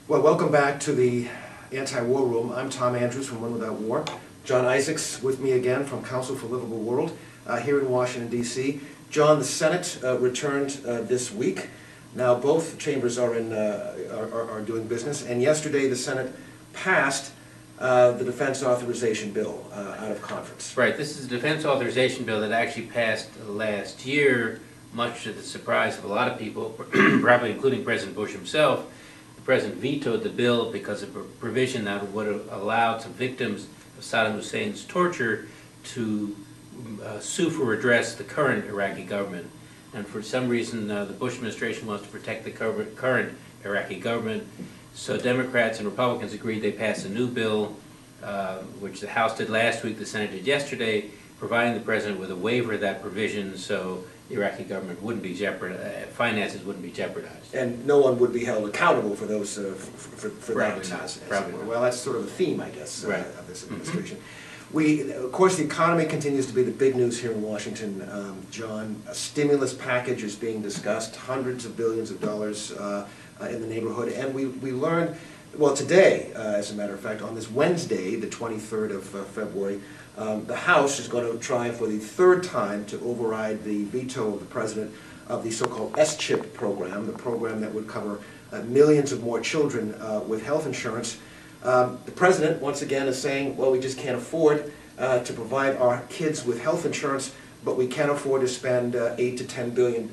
Well, welcome back to the Anti-War Room. I'm Tom Andrews from One Without War. John Isaacs with me again from Council for Livable World here in Washington, D.C. John, the Senate returned this week. Now both chambers are doing business, and yesterday the Senate passed the Defense Authorization Bill out of conference. Right. This is a defense authorization bill that actually passed last year, much to the surprise of a lot of people, probably including President Bush himself. The president vetoed the bill because of a provision that would have allowed some victims of Saddam Hussein's torture to sue for redress the current Iraqi government. And for some reason, the Bush administration wants to protect the current Iraqi government. So Democrats and Republicans agreed. They passed a new bill, which the House did last week, the Senate did yesterday, providing the president with a waiver of that provision so the Iraqi government wouldn't be jeopardized, finances wouldn't be jeopardized. And no one would be held accountable for those, for probably that. Not. Probably not. Well, that's sort of the theme, I guess, right. Of this administration. Of course, the economy continues to be the big news here in Washington, John. A stimulus package is being discussed, hundreds of billions of dollars in the neighborhood, and we learned, well, today, as a matter of fact, on this Wednesday, the 23rd of February, the House is going to try for the third time to override the veto of the president of the so-called S-CHIP program, the program that would cover millions of more children with health insurance. The president, once again, is saying, well, we just can't afford to provide our kids with health insurance, but we can afford to spend $8 to $10 billion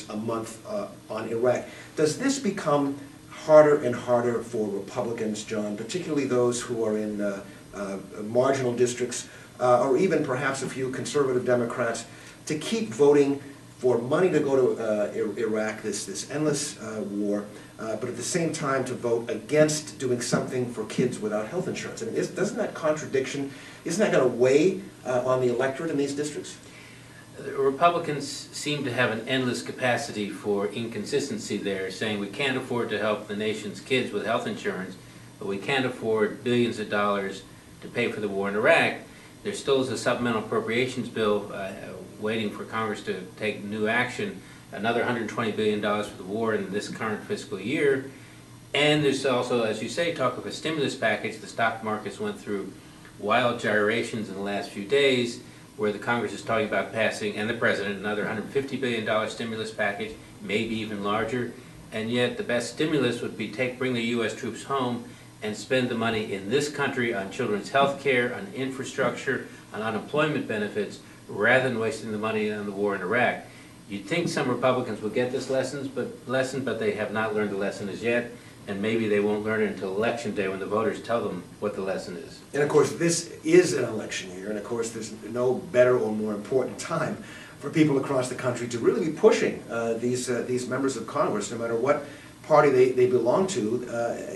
a month on Iraq. Does this become harder and harder for Republicans, John, particularly those who are in marginal districts, or even perhaps a few conservative Democrats, to keep voting for money to go to Iraq, this endless war, but at the same time to vote against doing something for kids without health insurance? I mean, doesn't that contradiction, isn't that going to weigh on the electorate in these districts? The Republicans seem to have an endless capacity for inconsistency there, saying we can't afford to help the nation's kids with health insurance, but we can't afford billions of dollars to pay for the war in Iraq. There still is a supplemental appropriations bill waiting for Congress to take new action, another $120 billion for the war in this current fiscal year. And there's also, as you say, talk of a stimulus package. The stock markets went through wild gyrations in the last few days, where the Congress is talking about passing, and the President, another $150 billion stimulus package, maybe even larger. And yet the best stimulus would be bring the U.S. troops home and spend the money in this country on children's health care, on infrastructure, on unemployment benefits, rather than wasting the money on the war in Iraq. You'd think some Republicans would get this lesson, but they have not learned the lesson as yet. And maybe they won't learn it until Election Day when the voters tell them what the lesson is. And of course, this is an election year, and of course, there's no better or more important time for people across the country to really be pushing these members of Congress, no matter what party they belong to,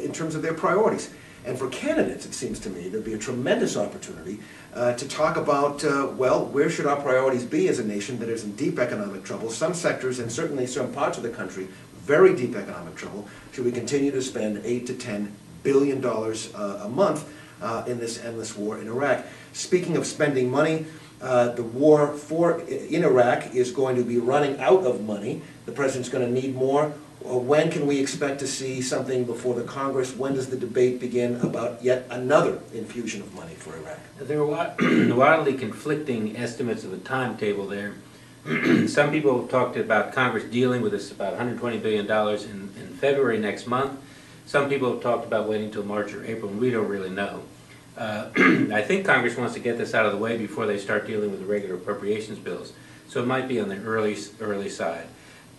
in terms of their priorities. And for candidates, it seems to me, there'd be a tremendous opportunity to talk about, well, where should our priorities be as a nation that is in deep economic trouble? Some sectors, and certainly some parts of the country, very deep economic trouble. Should we continue to spend $8 to $10 billion a month in this endless war in Iraq? Speaking of spending money, the war in Iraq is going to be running out of money. The president's going to need more. When can we expect to see something before the Congress? When does the debate begin about yet another infusion of money for Iraq? There are wildly conflicting estimates of the timetable there. Some people have talked about Congress dealing with this about $120 billion in February next month. Some people have talked about waiting until March or April, and we don't really know. I think Congress wants to get this out of the way before they start dealing with the regular appropriations bills. So it might be on the early side.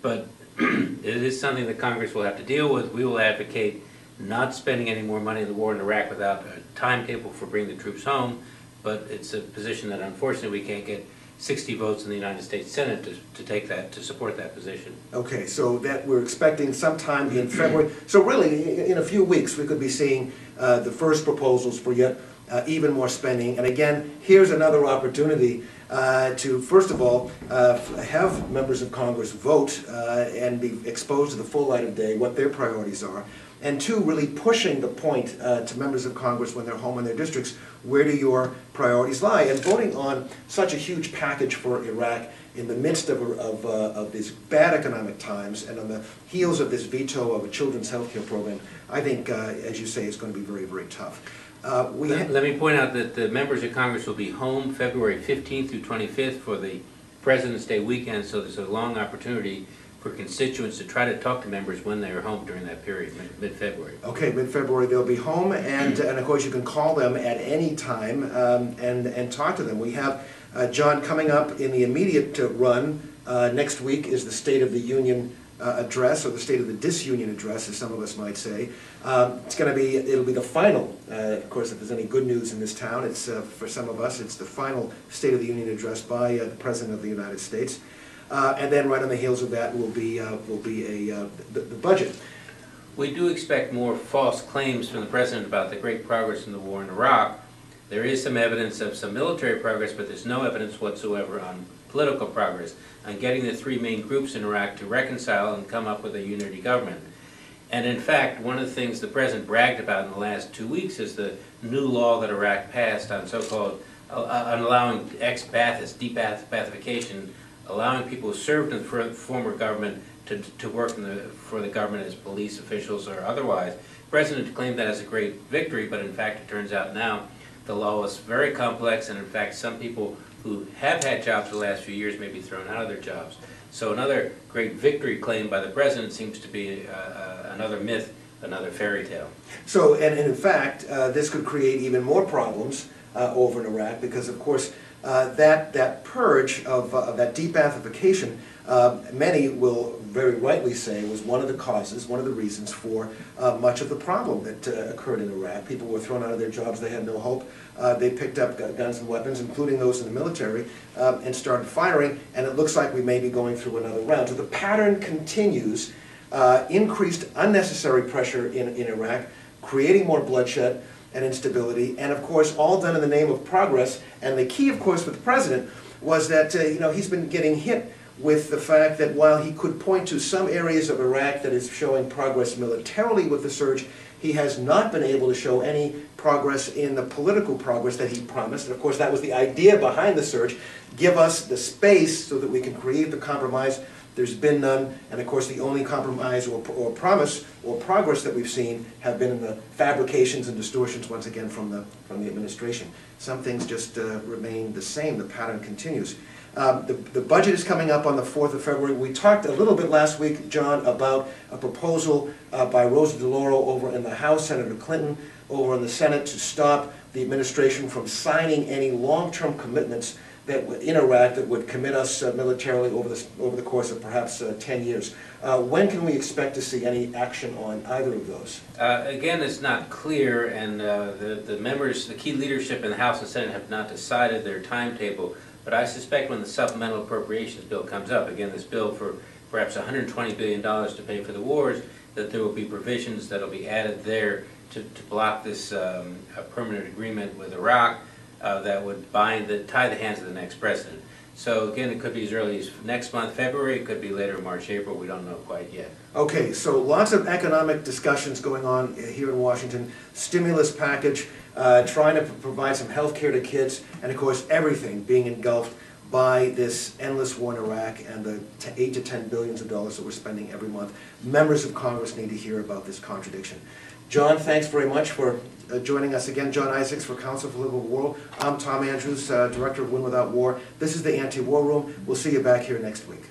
But it is something that Congress will have to deal with. We will advocate not spending any more money in the war in Iraq without a timetable for bringing the troops home. But it's a position that unfortunately we can't get 60 votes in the United States Senate to support that position. Okay, so that we're expecting sometime in February. So really, in a few weeks, we could be seeing the first proposals for yet even more spending. And again, here's another opportunity to, first of all, have members of Congress vote and be exposed to the full light of day, what their priorities are, and two, really pushing the point to members of Congress when they're home in their districts, where do your priorities lie? And voting on such a huge package for Iraq in the midst of these bad economic times and on the heels of this veto of a children's health care program, I think, as you say, it's going to be very, very tough. Let me point out that the members of Congress will be home February 15th through 25th for the President's Day weekend, so there's a long opportunity for constituents to try to talk to members when they are home during that period, mid-February. Okay, mid-February they'll be home, and of course you can call them at any time and talk to them. We have, John, coming up in the immediate run, next week is the State of the Union address, or the State of the Disunion address, as some of us might say. It's going to be, it'll be the final, of course, if there's any good news in this town, it's, for some of us, it's the final State of the Union address by the President of the United States. And then right on the heels of that will be the budget. We do expect more false claims from the President about the great progress in the war in Iraq. There is some evidence of some military progress, but there's no evidence whatsoever on political progress, on getting the three main groups in Iraq to reconcile and come up with a unity government. And in fact, one of the things the President bragged about in the last 2 weeks is the new law that Iraq passed on so-called, on allowing ex-Ba'athist, de-Ba'athification, allowing people who served in the former government to work for the government as police officials or otherwise. The President claimed that as a great victory, but in fact it turns out now the law is very complex, and in fact some people who have had jobs for the last few years may be thrown out of their jobs. So another great victory claim by the President seems to be another myth, another fairy tale. So, and in fact, this could create even more problems over in Iraq, because of course that purge of that de-Baathification, many will very rightly say was one of the causes, one of the reasons for much of the problem that occurred in Iraq. People were thrown out of their jobs, they had no hope. They picked up guns and weapons, including those in the military, and started firing, and it looks like we may be going through another round. So the pattern continues, increased unnecessary pressure in Iraq, creating more bloodshed and instability, and of course all done in the name of progress. And the key, of course, with the President was that he's been getting hit with the fact that while he could point to some areas of Iraq that is showing progress militarily with the surge, he has not been able to show any progress in the political progress that he promised. And of course that was the idea behind the surge: give us the space so that we can create the compromise. There's been none, and of course the only compromise or promise or progress that we've seen have been in the fabrications and distortions, once again, from the administration. Some things just remain the same. The pattern continues. The budget is coming up on the 4th of February. We talked a little bit last week, John, about a proposal by Rosa DeLauro over in the House, Senator Clinton over in the Senate, to stop the administration from signing any long-term commitments that in Iraq that would commit us militarily over the course of perhaps 10 years. When can we expect to see any action on either of those? Again, it's not clear, and the members, the key leadership in the House and Senate have not decided their timetable. But I suspect when the supplemental appropriations bill comes up, again this bill for perhaps $120 billion to pay for the wars, that there will be provisions that will be added there to block this permanent agreement with Iraq that would tie the hands of the next president. So again, it could be as early as next month, February, it could be later, March, April, we don't know quite yet. Okay, so lots of economic discussions going on here in Washington, stimulus package, trying to provide some health care to kids, and of course everything being engulfed by this endless war in Iraq and the $8 to $10 billion that we're spending every month. Members of Congress need to hear about this contradiction. John, thanks very much for joining us again. John Isaacs for Council for Livable World. I'm Tom Andrews, Director of Win Without War. This is the Anti-War Room. We'll see you back here next week.